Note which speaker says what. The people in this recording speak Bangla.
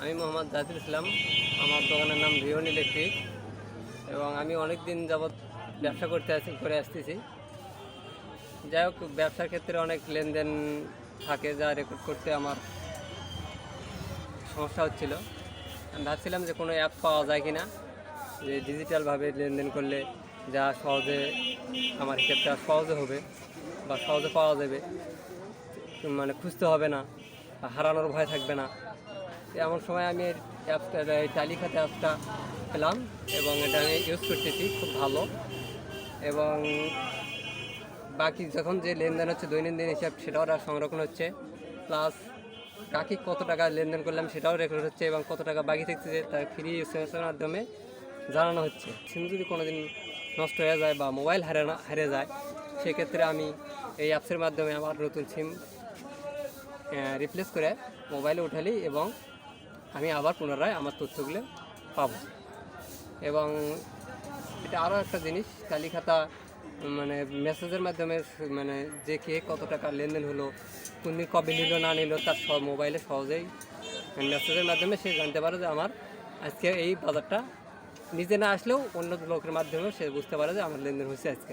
Speaker 1: আমি মোহাম্মদ জাহিদুল ইসলাম। আমার দোকানের নাম রিয়ন ইলেকট্রিক এবং আমি অনেক দিন যাবৎ ব্যবসা করে আসতেছি। যাই হোক, ব্যবসার ক্ষেত্রে অনেক লেনদেন থাকে, যা রেকর্ড করতে আমার সমস্যা হচ্ছিল। আমি ভাবছিলাম যে কোনো অ্যাপ পাওয়া যায় কি না, যে ডিজিটালভাবে লেনদেন করলে যা সহজে আমার ক্ষেত্রে সহজে হবে বা সহজে পাওয়া যাবে, মানে খুঁজতে হবে না, হারানোর ভয় থাকবে না। এমন সময় আমি অ্যাপসটা, এই টালি খাতা অ্যাপসটা পেলাম এবং এটা আমি ইউজ করতেছি, খুব ভালো। এবং বাকি যখন যে লেনদেন হচ্ছে দৈনন্দিন হিসাব, সেটাও সংরক্ষণ হচ্ছে, প্লাস কাকে কত টাকা লেনদেন করলাম সেটাও রেকর্ড হচ্ছে এবং কত টাকা বাকি থাকছে তার ফ্রি এসএমএসের মাধ্যমে জানানো হচ্ছে। সিম যদি কোনো দিন নষ্ট হয়ে যায় বা মোবাইল হারিয়ে যায়, সেক্ষেত্রে আমি এই অ্যাপসের মাধ্যমে আমার নতুন সিম রিপ্লেস করে মোবাইলে উঠালি এবং আমি আবার পুনরায় আমার তথ্যগুলো পাব। এবং এটা আরও একটা জিনিস, তালি খাতা মানে মেসেজের মাধ্যমে, মানে যে কে কত টাকা লেনদেন হলো, কোন দিন কবে নিল না নিল, তার সব মোবাইলে সহজেই মেসেজের মাধ্যমে সে জানতে পারে যে আমার আজকে এই বাজারটা, নিজে না আসলেও অন্য লোকের মাধ্যমেও সে বুঝতে পারে যে আমার লেনদেন হয়েছে আজকে।